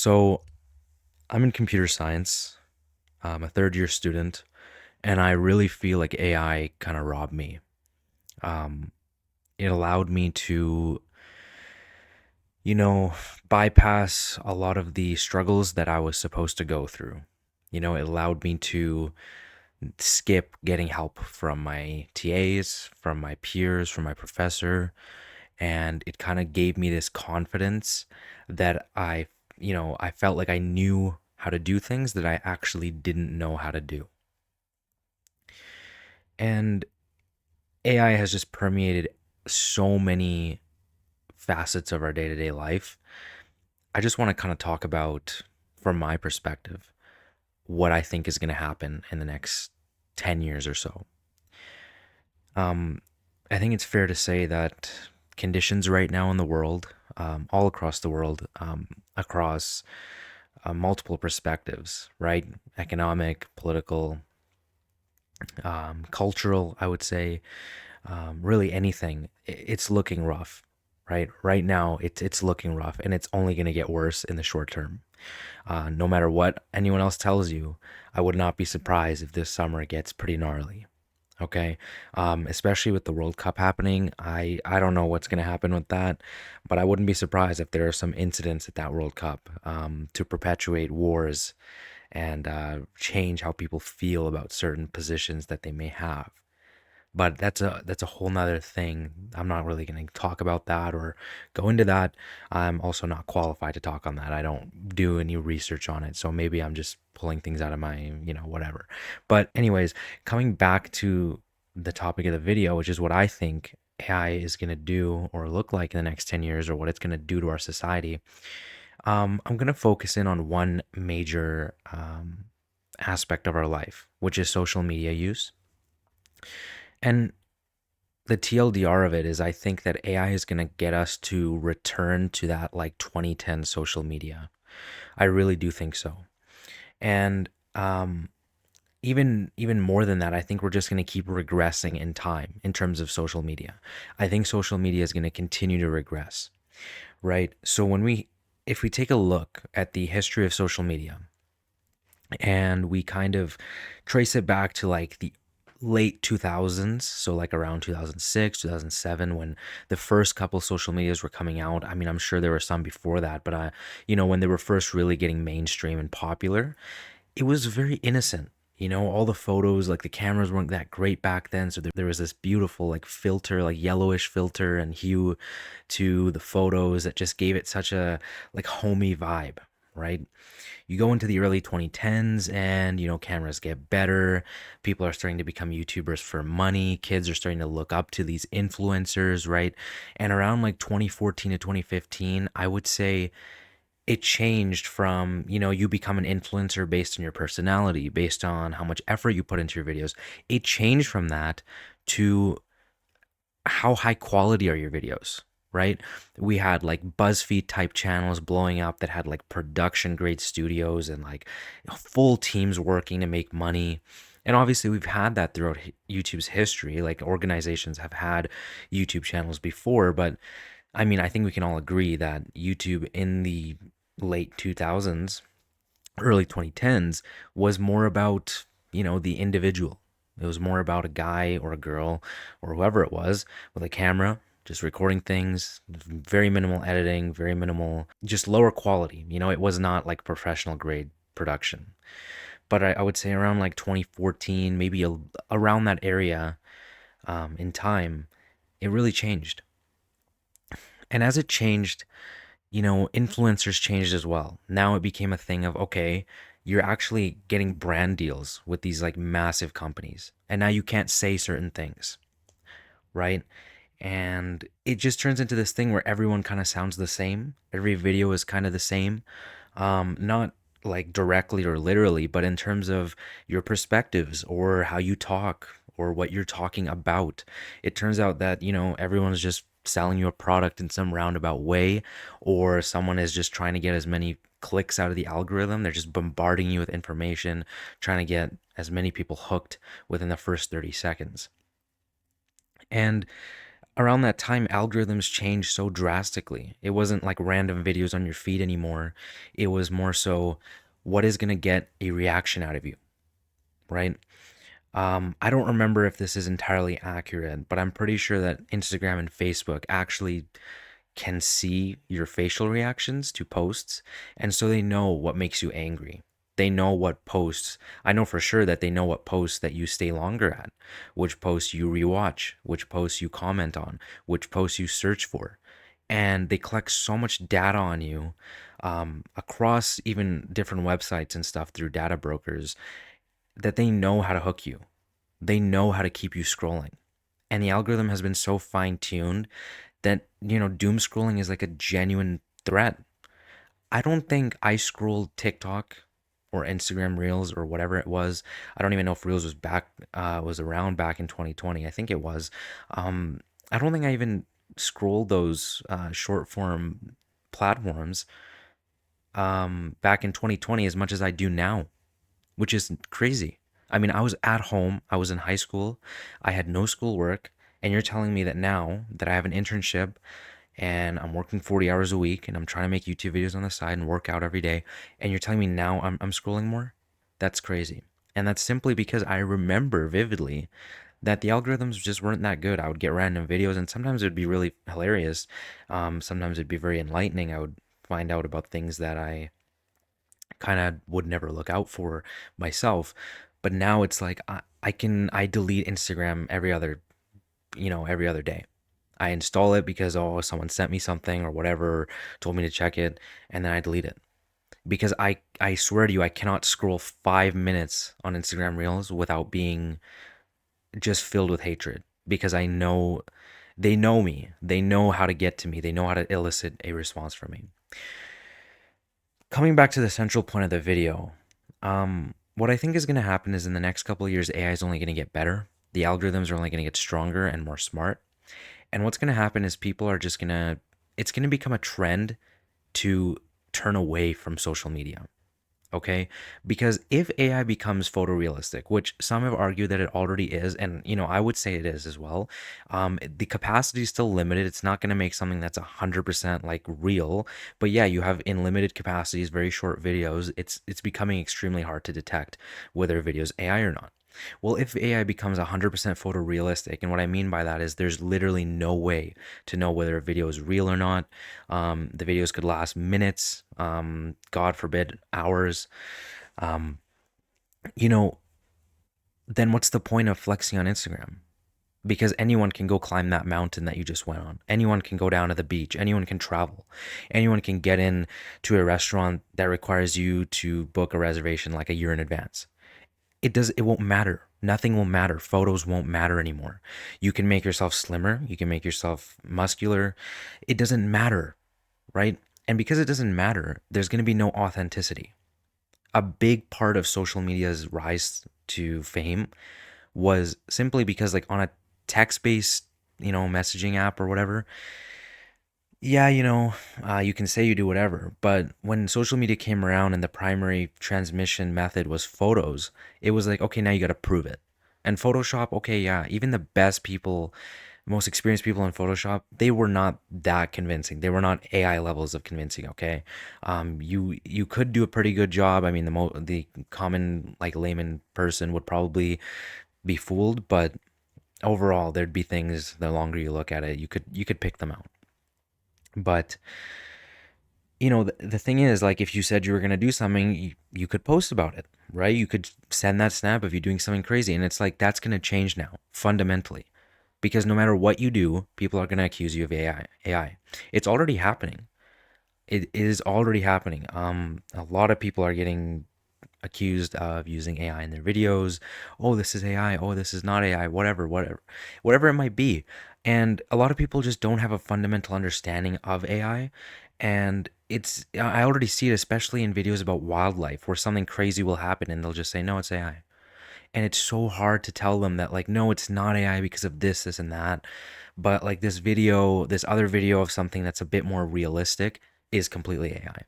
So I'm in computer science. I'm a third year student, and I really feel like AI kind of robbed me. Um, it allowed me to, you know, bypass a lot of the struggles that I was supposed to go through. It allowed me to skip getting help from my TAs, from my peers, from my professor, and it kind of gave me this confidence that I felt like I knew how to do things that I actually didn't know how to do. And AI has just permeated so many facets of our day-to-day life. I just want to kind of talk about, from my perspective, what I think is going to happen in the next 10 years or so. Um, I think it's fair to say that conditions right now in the world, all across the world, across multiple perspectives, right? Economic, political, cultural, I would say, really anything. It's looking rough, right? Right now, it's looking rough, and it's only going to get worse in the short term. No matter what anyone else tells you, I would not be surprised if this summer gets pretty gnarly. Okay. Especially with the World Cup happening. I don't know what's going to happen with that, but I wouldn't be surprised if there are some incidents at that World Cup to perpetuate wars and change how people feel about certain positions that they may have. But that's a whole nother thing. I'm not really going to talk about that or go into that. I'm also not qualified to talk on that. I don't do any research on it. So maybe I'm just pulling things out of my, whatever. But anyways, coming back to the topic of the video, which is what I think AI is going to do or look like in the next 10 years or what it's going to do to our society. I'm going to focus in on one major aspect of our life, which is social media use. And the TLDR of it is I think that AI is going to get us to return to that like 2010 social media. I really do think so. And even more than that, I think we're just going to keep regressing in time in terms of social media. I think social media is going to continue to regress, right? So if we take a look at the history of social media and we kind of trace it back to like the late 2000s, so like around 2006 2007, when the first couple social medias were coming out. I mean, I'm sure there were some before that, but when they were first really getting mainstream and popular, it was very innocent. All the photos, like the cameras weren't that great back then, so there was this beautiful like filter, like yellowish filter and hue to the photos that just gave it such a like homey vibe, right? You go into the early 2010s and cameras get better. People are starting to become YouTubers for money. Kids are starting to look up to these influencers, right? And around like 2014 to 2015, I would say it changed from, you become an influencer based on your personality, based on how much effort you put into your videos. It changed from that to how high quality are your videos, right? We had like BuzzFeed type channels blowing up that had like production grade studios and like full teams working to make money. And obviously, we've had that throughout YouTube's history. Like organizations have had YouTube channels before, but I mean, I think we can all agree that YouTube in the late 2000s, early 2010s was more about, the individual. It was more about a guy or a girl or whoever it was with a camera, just recording things, very minimal editing, very minimal, just lower quality. It was not like professional grade production. But I would say around like 2014, maybe around that area in time, it really changed. And as it changed, influencers changed as well. Now it became a thing of, okay, you're actually getting brand deals with these like massive companies. And now you can't say certain things, right? And it just turns into this thing where everyone kind of sounds the same. Every video is kind of the same. Not like directly or literally, but in terms of your perspectives or how you talk or what you're talking about. It turns out that, everyone's just selling you a product in some roundabout way, or someone is just trying to get as many clicks out of the algorithm. They're just bombarding you with information, trying to get as many people hooked within the first 30 seconds. And around that time, algorithms changed so drastically. It wasn't like random videos on your feed anymore. It was more so what is going to get a reaction out of you, right? I don't remember if this is entirely accurate, but I'm pretty sure that Instagram and Facebook actually can see your facial reactions to posts, and so they know what makes you angry. They know what posts, I know for sure that they know what posts that you stay longer at, which posts you rewatch, which posts you comment on, which posts you search for. And they collect so much data on you, across even different websites and stuff through data brokers, that they know how to hook you. They know how to keep you scrolling. And the algorithm has been so fine tuned that, doom scrolling is like a genuine threat. I don't think I scrolled TikTok or Instagram Reels or whatever it was. I don't even know if Reels was around back in 2020. I think it was. I don't think I even scrolled those short form platforms back in 2020 as much as I do now, which is crazy. I mean, I was at home, I was in high school, I had no schoolwork, and you're telling me that now that I have an internship and I'm working 40 hours a week and I'm trying to make YouTube videos on the side and work out every day, and you're telling me now I'm scrolling more? That's crazy. And that's simply because I remember vividly that the algorithms just weren't that good. I would get random videos, and sometimes it would be really hilarious. Sometimes it'd be very enlightening. I would find out about things that I kind of would never look out for myself. But now it's like I delete Instagram every other day. I install it because, oh, someone sent me something or whatever, told me to check it, and then I delete it. Because I swear to you, I cannot scroll 5 minutes on Instagram Reels without being just filled with hatred. Because I know they know me. They know how to get to me. They know how to elicit a response from me. Coming back to the central point of the video, what I think is going to happen is in the next couple of years, AI is only going to get better. The algorithms are only going to get stronger and more smart. And what's going to happen is it's going to become a trend to turn away from social media. Okay? Because if AI becomes photorealistic, which some have argued that it already is, and I would say it is as well, the capacity is still limited. It's not going to make something that's 100% like real. But yeah, you have in limited capacities, very short videos. It's becoming extremely hard to detect whether a video is AI or not. Well, if AI becomes 100% photorealistic, and what I mean by that is there's literally no way to know whether a video is real or not. The videos could last minutes, God forbid, hours. Um, you know, then what's the point of flexing on Instagram? Because anyone can go climb that mountain that you just went on. Anyone can go down to the beach. Anyone can travel. Anyone can get in to a restaurant that requires you to book a reservation like a year in advance. It won't matter. Nothing will matter. Photos won't matter anymore. You can make yourself slimmer, you can make yourself muscular. It doesn't matter, right? And because it doesn't matter, there's going to be no authenticity. A big part of social media's rise to fame was simply because, like, on a text-based, messaging app or whatever, yeah, you can say you do whatever, but when social media came around and the primary transmission method was photos, it was like, okay, now you got to prove it. And Photoshop, okay, yeah, even the best people, most experienced people in Photoshop, they were not that convincing. They were not AI levels of convincing, okay? You could do a pretty good job. I mean, the common like layman person would probably be fooled, but overall, there'd be things the longer you look at it, you could pick them out. But the thing is, like, if you said you were going to do something, you could post about it, right? You could send that snap of you doing something crazy. And it's like, that's going to change now, fundamentally. Because no matter what you do, people are going to accuse you of AI. It's already happening. It is already happening. A lot of people are getting accused of using AI in their videos. Oh, this is AI. Oh, this is not AI. Whatever it might be. And a lot of people just don't have a fundamental understanding of AI. And I already see it, especially in videos about wildlife, where something crazy will happen and they'll just say, no, it's AI. And it's so hard to tell them that, like, no, it's not AI because of this, and that. But like this other video of something that's a bit more realistic is completely AI.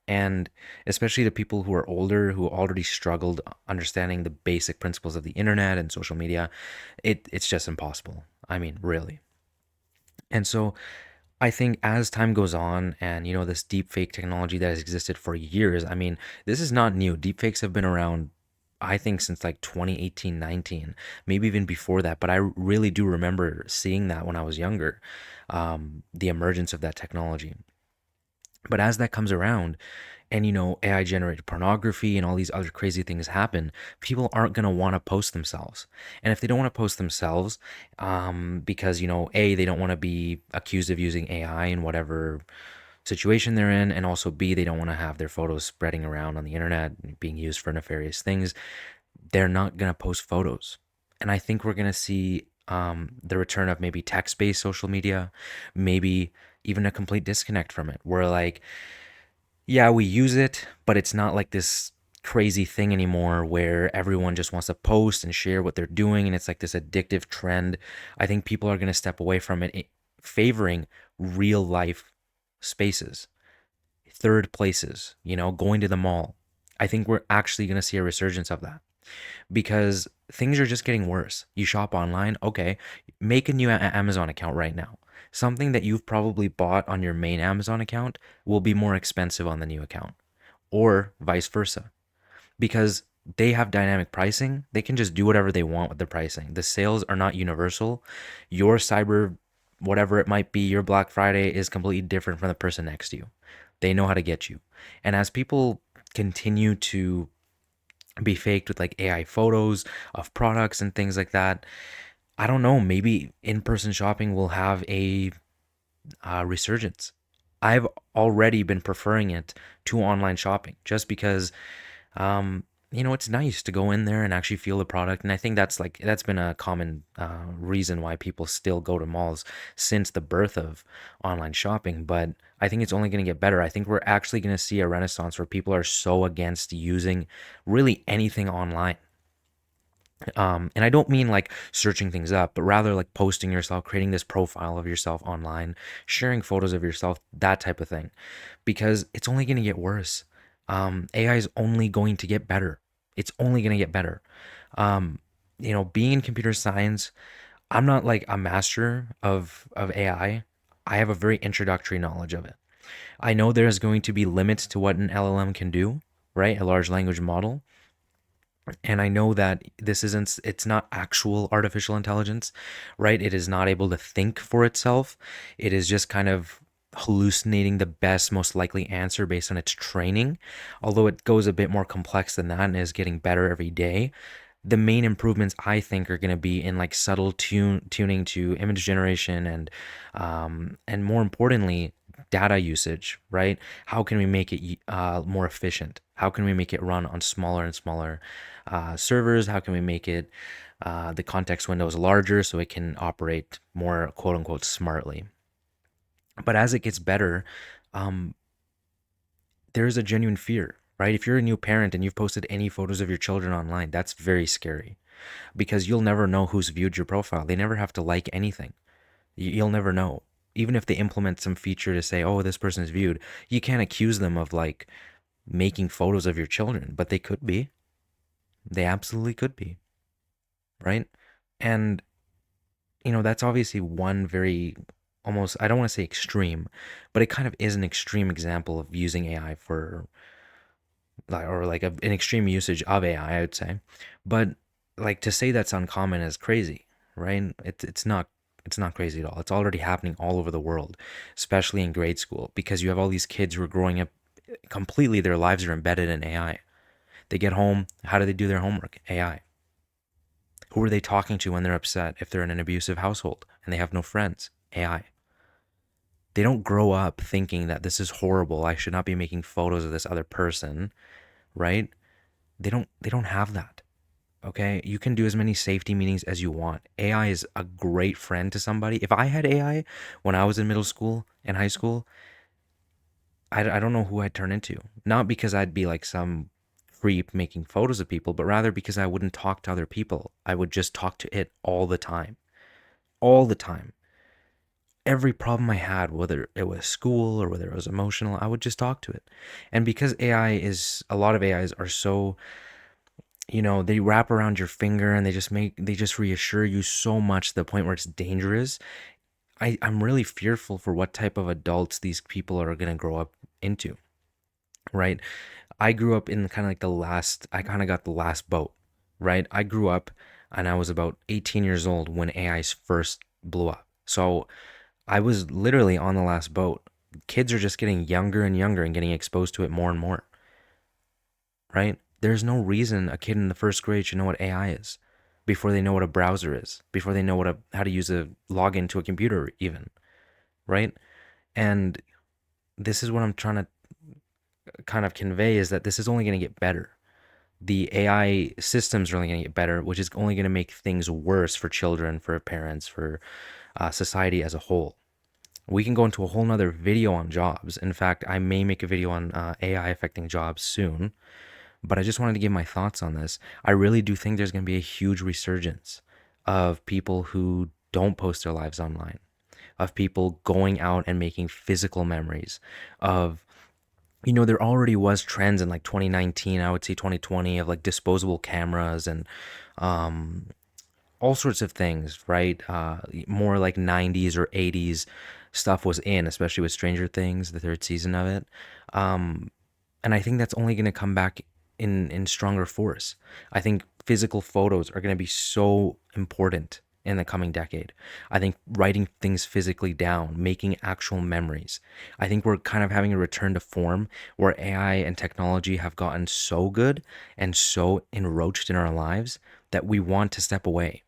And especially to people who are older, who already struggled understanding the basic principles of the internet and social media, it's just impossible. I mean, really. And so I think as time goes on and this deep fake technology that has existed for years, I mean, this is not new. Deep fakes have been around, I think, since like 2018, 19, maybe even before that. But I really do remember seeing that when I was younger, the emergence of that technology. But as that comes around and AI generated pornography and all these other crazy things happen, people aren't going to want to post themselves. And if they don't want to post themselves, because A, they don't want to be accused of using AI in whatever situation they're in, and also B, they don't want to have their photos spreading around on the internet being used for nefarious things, they're not going to post photos. And I think we're going to see the return of maybe text-based social media, maybe even a complete disconnect from it, where like, yeah, we use it, but it's not like this crazy thing anymore where everyone just wants to post and share what they're doing and it's like this addictive trend. I think people are going to step away from it, favoring real life spaces, third places, going to the mall. I think we're actually going to see a resurgence of that because things are just getting worse. You shop online, okay, make a new Amazon account right now. Something that you've probably bought on your main Amazon account will be more expensive on the new account, or vice versa, because they have dynamic pricing. They can just do whatever they want with the pricing. The sales are not universal. Your cyber, whatever it might be, your Black Friday is completely different from the person next to you. They know how to get you. And as people continue to be faked with like AI photos of products and things like that, I don't know, maybe in-person shopping will have a resurgence. I've already been preferring it to online shopping just because it's nice to go in there and actually feel the product. And I think that's been a common reason why people still go to malls since the birth of online shopping. But I think it's only going to get better. I think we're actually going to see a renaissance where people are so against using really anything online. And I don't mean like searching things up, but rather like posting yourself, creating this profile of yourself online, sharing photos of yourself, that type of thing, because it's only going to get worse. AI is only going to get better. It's only going to get better. Um, being in computer science, I'm not like a master of AI. I have a very introductory knowledge of it. I know there's going to be limits to what an LLM can do, right? A large language model. And I know that it's not actual artificial intelligence, right? It is not able to think for itself. It is just kind of hallucinating the best, most likely answer based on its training. Although it goes a bit more complex than that and is getting better every day. The main improvements I think are going to be in like subtle tuning to image generation and more importantly, data usage, right? How can we make it more efficient? How can we make it run on smaller and smaller servers? How can we make it the context windows larger so it can operate more quote unquote smartly? But as it gets better, um, there's a genuine fear, right? If you're a new parent and you've posted any photos of your children online, that's very scary because you'll never know who's viewed your profile. They never have to like anything. You'll never know. Even if they implement some feature to say, oh, this person is viewed, you can't accuse them of like making photos of your children, but they could be. They absolutely could be, right? And, that's obviously one very almost, I don't want to say extreme, but it kind of is an extreme example of using AI for, or like an extreme usage of AI, I would say. But like to say that's uncommon is crazy, right? It's not crazy at all. It's already happening all over the world, especially in grade school, because you have all these kids who are growing up completely, their lives are embedded in AI. They get home, how do they do their homework? AI. Who are they talking to when they're upset if they're in an abusive household and they have no friends? AI. They don't grow up thinking that this is horrible. I should not be making photos of this other person, right? They don't have that. Okay? You can do as many safety meetings as you want. AI is a great friend to somebody. If I had AI when I was in middle school and high school, I don't know who I'd turn into. Not because I'd be like some creep making photos of people, but rather because I wouldn't talk to other people. I would just talk to it all the time. All the time. Every problem I had, whether it was school or whether it was emotional, I would just talk to it. And because a lot of AIs are so, they wrap around your finger and they just reassure you so much to the point where it's dangerous. I'm really fearful for what type of adults these people are going to grow up into, right? I grew up in kind of like I kind of got the last boat, right? I grew up and I was about 18 years old when AIs first blew up. So I was literally on the last boat. Kids are just getting younger and younger and getting exposed to it more and more, right? There's no reason a kid in the first grade should know what AI is before they know what a browser is, before they know how to use a login to a computer even, right? And this is what I'm trying to kind of convey is that this is only going to get better. The AI systems are only going to get better, which is only going to make things worse for children, for parents, for society as a whole. We can go into a whole nother video on jobs. In fact, I may make a video on AI affecting jobs soon, but I just wanted to give my thoughts on this. I really do think there's going to be a huge resurgence of people who don't post their lives online, of people going out and making physical memories, of there already was trends in like 2019, I would say 2020, of like disposable cameras and um, all sorts of things, right? More like 90s or 80s stuff was in, especially with Stranger Things, the third season of it. Um, and I think that's only going to come back in stronger force. I think physical photos are going to be so important in the coming decade. I think writing things physically down, making actual memories. I think we're kind of having a return to form where AI and technology have gotten so good and so enroached in our lives that we want to step away,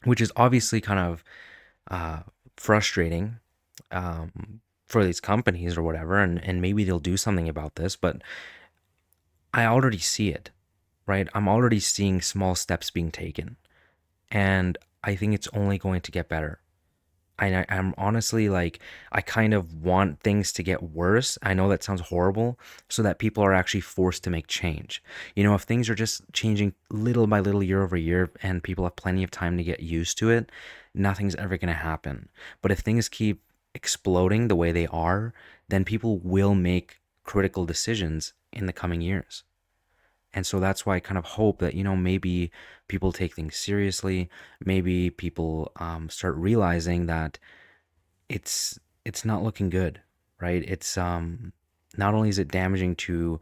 which is obviously kind of uh, frustrating for these companies or whatever, and maybe they'll do something about this, but I already see it, right? I'm already seeing small steps being taken, and I think it's only going to get better. I'm honestly like, I kind of want things to get worse. I know that sounds horrible, so that people are actually forced to make change. If things are just changing little by little year over year and people have plenty of time to get used to it, nothing's ever going to happen. But if things keep exploding the way they are, then people will make critical decisions in the coming years. And so that's why I kind of hope that, maybe people take things seriously. Maybe people start realizing that it's not looking good, right? It's not only is it damaging to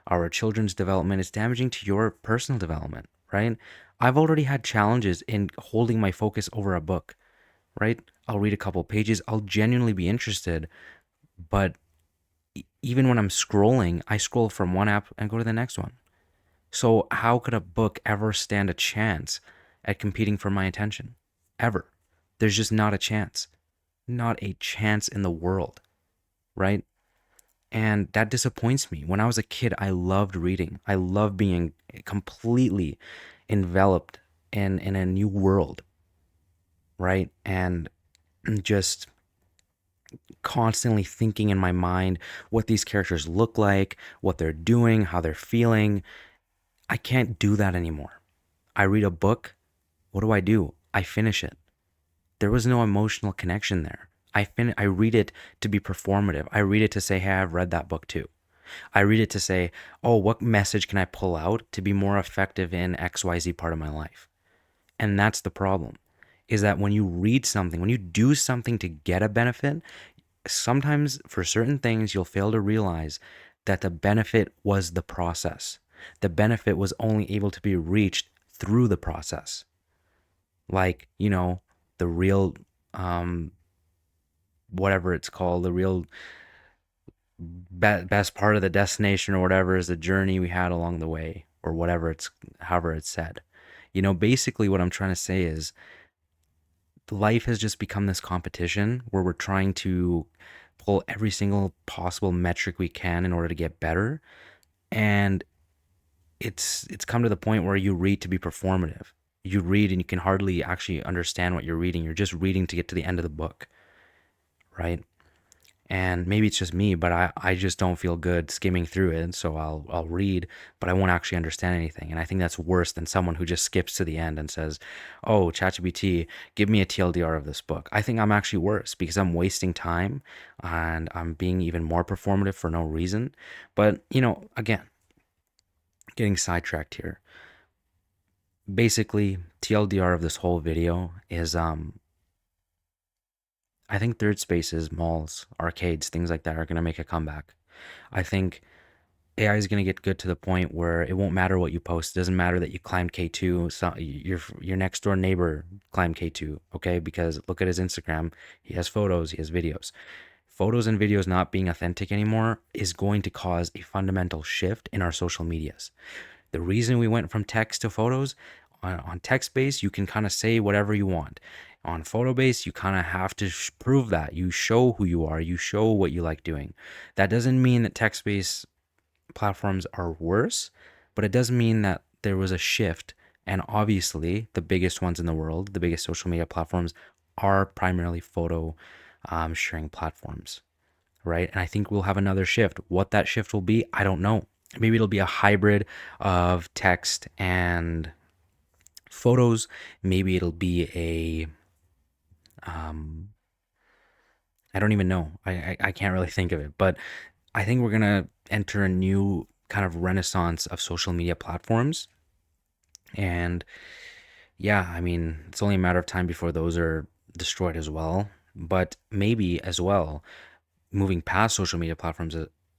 our children's development, it's damaging to your personal development, right? I've already had challenges in holding my focus over a book, right? I'll read a couple pages, I'll genuinely be interested, but even when I'm scrolling, I scroll from one app and go to the next one. So how could a book ever stand a chance at competing for my attention? Ever. There's just not a chance. Not a chance in the world, right? And that disappoints me. When I was a kid, I loved reading. I loved being completely enveloped in a new world, right? And just constantly thinking in my mind what these characters look like, what they're doing, how they're feeling. I can't do that anymore. I read a book. What do? I finish it. There was no emotional connection there. I read it to be performative. I read it to say, hey, I've read that book too. I read it to say, oh, what message can I pull out to be more effective in XYZ part of my life? And that's the problem, is that when you read something, when you do something to get a benefit, sometimes for certain things, you'll fail to realize that the benefit was the process. The benefit was only able to be reached through the process. Like, the real, whatever it's called, the real best part of the destination or whatever is the journey we had along the way or whatever however it's said. Basically what I'm trying to say is life has just become this competition where we're trying to pull every single possible metric we can in order to get better. And it's come to the point where you read to be performative. You read and you can hardly actually understand what you're reading. You're just reading to get to the end of the book, right? And maybe it's just me, but I just don't feel good skimming through it. So I'll read, but I won't actually understand anything. And I think that's worse than someone who just skips to the end and says, "Oh, ChatGPT, give me a TLDR of this book." I think I'm actually worse because I'm wasting time and I'm being even more performative for no reason. But again, getting sidetracked here. Basically, TLDR of this whole video is I think third spaces, malls, arcades, things like that are going to make a comeback. I think AI is going to get good to the point where it won't matter what you post. It doesn't matter that you climbed K2. So your next door neighbor climbed K2, okay? Because look at his Instagram. He has photos, he has videos. Photos and videos not being authentic anymore is going to cause a fundamental shift in our social medias. The reason we went from text to photos, on text base, you can kind of say whatever you want. On photo base, you kind of have to prove that. You show who you are, you show what you like doing. That doesn't mean that text based platforms are worse, but it does mean that there was a shift. And obviously, the biggest ones in the world, the biggest social media platforms, are primarily photo sharing platforms, right? And I think we'll have another shift. What that shift will be, I don't know. Maybe it'll be a hybrid of text and photos. Maybe it'll be a, I don't even know. I can't really think of it, but I think we're gonna enter a new kind of renaissance of social media platforms. And yeah, I mean, it's only a matter of time before those are destroyed as well. But maybe as well, moving past social media platforms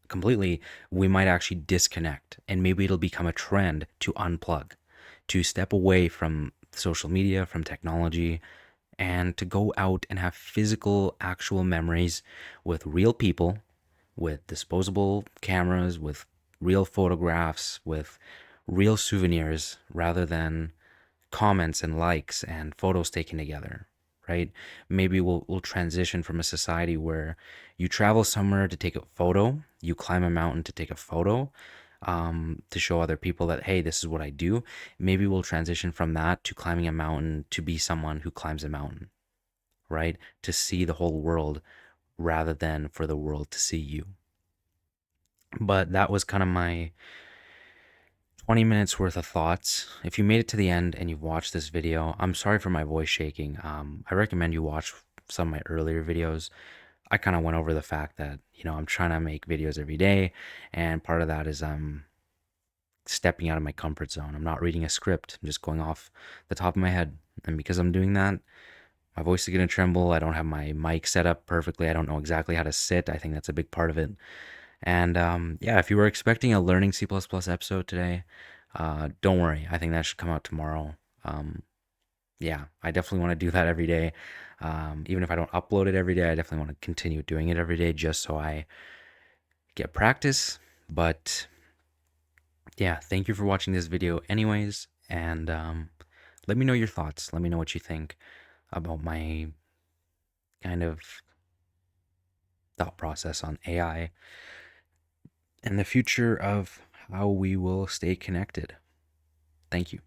completely, we might actually disconnect, and maybe it'll become a trend to unplug, to step away from social media, from technology, and to go out and have physical, actual memories with real people, with disposable cameras, with real photographs, with real souvenirs, rather than comments and likes and photos taken together, right? Maybe we'll transition from a society where you travel somewhere to take a photo, you climb a mountain to take a photo, to show other people that, hey, this is what I do. Maybe we'll transition from that to climbing a mountain to be someone who climbs a mountain, right? To see the whole world rather than for the world to see you. But that was kind of my 20 minutes worth of thoughts. If you made it to the end and you've watched this video, I'm sorry for my voice shaking. I recommend you watch some of my earlier videos. I kind of went over the fact that, I'm trying to make videos every day, and part of that is I'm stepping out of my comfort zone. I'm not reading a script, I'm just going off the top of my head. And because I'm doing that, my voice is going to tremble. I don't have my mic set up perfectly. I don't know exactly how to sit. I think that's a big part of it. And yeah, if you were expecting a learning C++ episode today, don't worry. I think that should come out tomorrow. Yeah, I definitely want to do that every day. Even if I don't upload it every day, I definitely want to continue doing it every day just so I get practice. But yeah, thank you for watching this video anyways. And let me know your thoughts. Let me know what you think about my kind of thought process on AI and the future of how we will stay connected. Thank you.